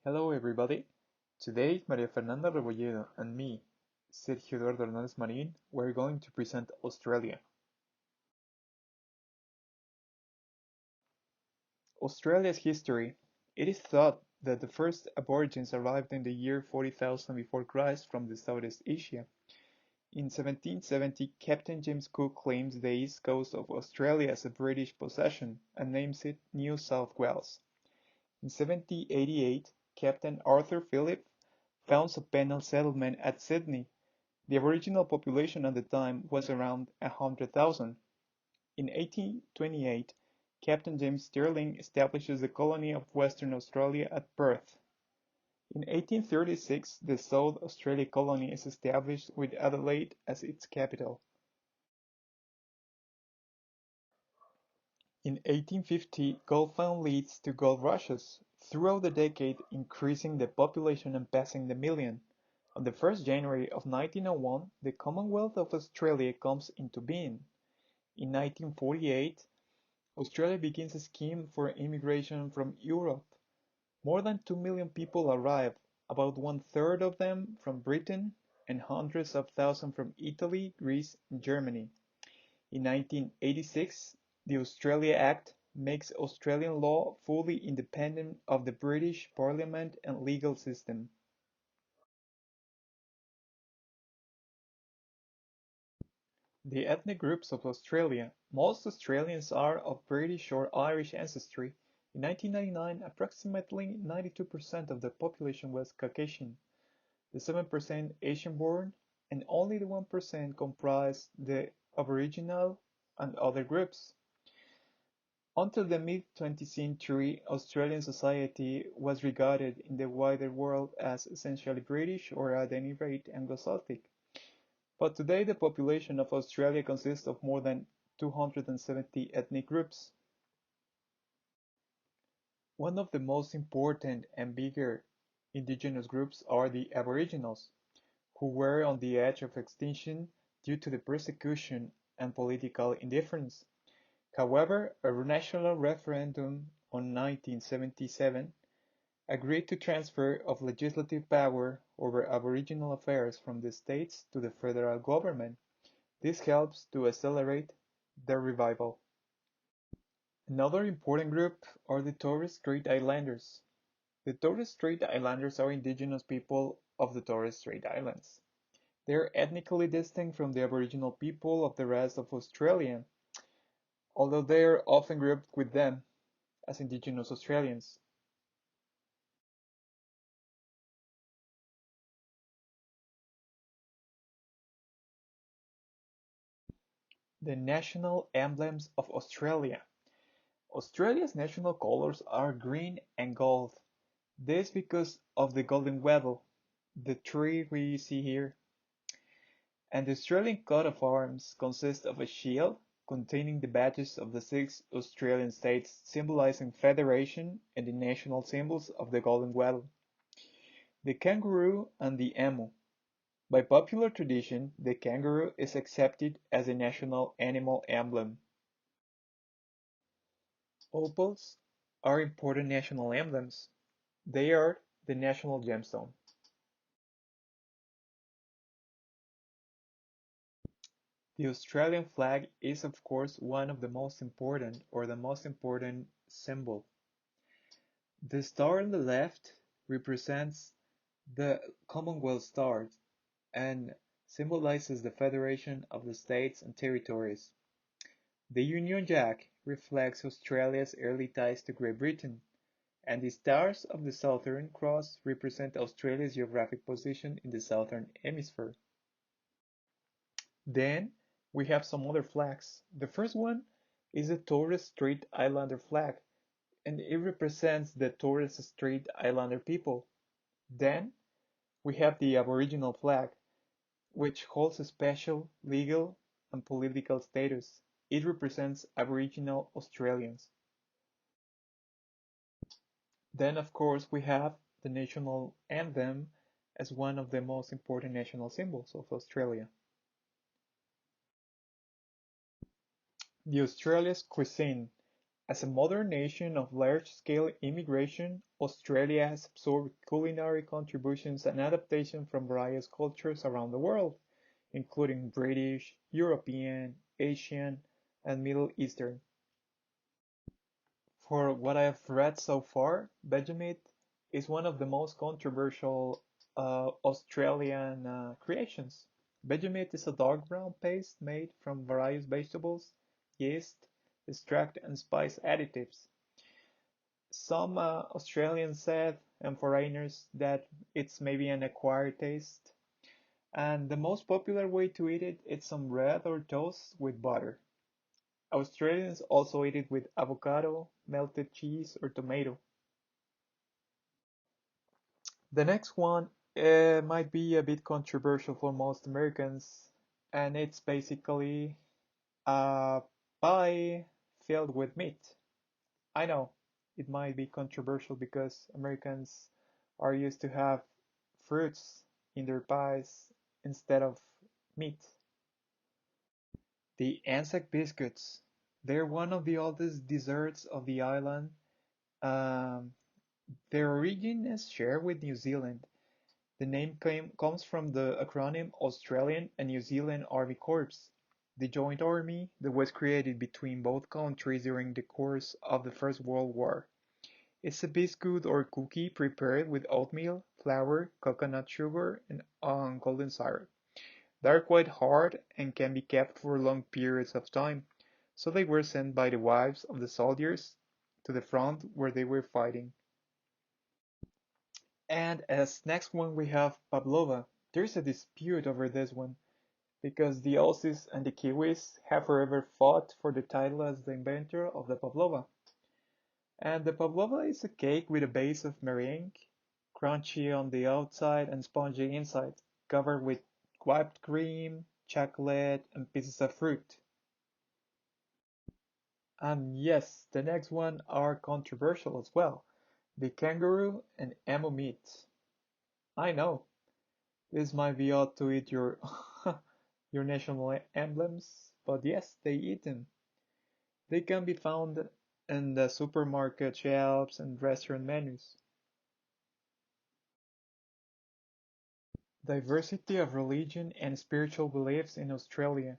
Hello everybody. Today Maria Fernanda Rebolledo and me, Sergio Eduardo Hernández Marin, we're going to present Australia. Australia's history. It is thought that the first Aborigines arrived in the year 40,000 before Christ from the Southeast Asia. In 1770, Captain James Cook claims the east coast of Australia as a British possession and names it New South Wales. In 1788, Captain Arthur Phillip founds a penal settlement at Sydney. The aboriginal population at the time was around 100,000. In 1828, Captain James Stirling establishes the colony of Western Australia at Perth. In 1836, the South Australia colony is established with Adelaide as its capital. In 1850, gold found leads to gold rushes, throughout the decade increasing the population and passing the million. On the 1st January of 1901, the Commonwealth of Australia comes into being. In 1948, Australia begins a scheme for immigration from Europe. More than 2 million people arrive, about one-third of them from Britain and hundreds of thousands from Italy, Greece, and Germany. In 1986, the Australia Act makes Australian law fully independent of the British Parliament and legal system. The ethnic groups of Australia. Most Australians are of British or Irish ancestry. In 1999, approximately 92% of the population was Caucasian, the 7% Asian-born, and only the 1% comprised the Aboriginal and other groups. Until the mid-20th century, Australian society was regarded in the wider world as essentially British or at any rate Anglo-Celtic. But today the population of Australia consists of more than 270 ethnic groups. One of the most important and bigger indigenous groups are the Aboriginals, who were on the edge of extinction due to the persecution and political indifference. However, a national referendum on 1977 agreed to transfer of legislative power over Aboriginal affairs from the states to the federal government. This helps to accelerate their revival. Another important group are the Torres Strait Islanders. The Torres Strait Islanders are indigenous people of the Torres Strait Islands. They are ethnically distinct from the Aboriginal people of the rest of Australia, although they are often grouped with them as indigenous Australians. The national emblems of Australia. Australia's national colours are green and gold. This because of the golden wattle, the tree we see here. And the Australian coat of arms consists of a shield containing the badges of the six Australian states symbolising federation and the national symbols of the golden wattle. The kangaroo and the emu. By popular tradition, the kangaroo is accepted as a national animal emblem. Opals are important national emblems. They are the national gemstone. The Australian flag is of course one of the most important or the most important symbol. The star on the left represents the Commonwealth star and symbolizes the federation of the states and territories. The Union Jack reflects Australia's early ties to Great Britain, and the stars of the Southern Cross represent Australia's geographic position in the Southern Hemisphere. Then we have some other flags. The first one is the Torres Strait Islander flag, and it represents the Torres Strait Islander people. Then we have the Aboriginal flag, which holds a special legal and political status. It represents Aboriginal Australians. Then, of course, we have the national anthem as one of the most important national symbols of Australia. The Australia's cuisine. As a modern nation of large-scale immigration, Australia has absorbed culinary contributions and adaptations from various cultures around the world, including British, European, Asian, and Middle Eastern. For what I have read so far, Vegemite is one of the most controversial Australian creations. Vegemite is a dark brown paste made from various vegetables, yeast, extract, and spice additives. Some Australians said, and foreigners, that it's maybe an acquired taste. And the most popular way to eat it is on bread or toast with butter. Australians also eat it with avocado, melted cheese, or tomato. The next one might be a bit controversial for most Americans, and it's basically a pie filled with meat. I know it might be controversial because Americans are used to have fruits in their pies instead of meat. The Anzac biscuits. They're one of the oldest desserts of the island. Um, their origin is shared with New Zealand. The name comes from the acronym Australian and New Zealand Army Corps, the joint army that was created between both countries during the course of the First World War. It's a biscuit or cookie prepared with oatmeal, flour, coconut sugar, and golden syrup. They are quite hard and can be kept for long periods of time, so they were sent by the wives of the soldiers to the front where they were fighting. And as next one we have pavlova. There's a dispute over this one, because the Aussies and the Kiwis have forever fought for the title as the inventor of the pavlova. And the pavlova is a cake with a base of meringue, crunchy on the outside and spongy inside, covered with whipped cream, chocolate, and pieces of fruit. And yes, the next one are controversial as well. The kangaroo and emu meat. I know, this might be odd to eat your your national emblems, but yes, they eat them. They can be found in the supermarket shelves and restaurant menus. Diversity of religion and spiritual beliefs in Australia.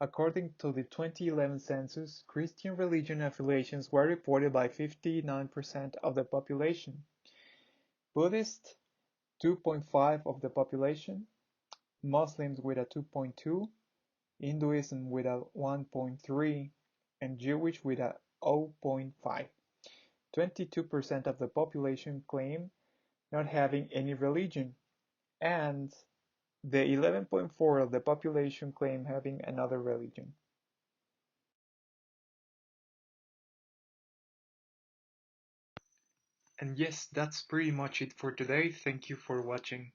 According to the 2011 census, Christian religion affiliations were reported by 59% of the population, Buddhist 2.5 of the population, Muslims with a 2.2, Hinduism with a 1.3, and Jewish with a 0.5. 22% of the population claim not having any religion, and the 11.4 of the population claim having another religion. And yes, that's pretty much it for today. Thank you for watching.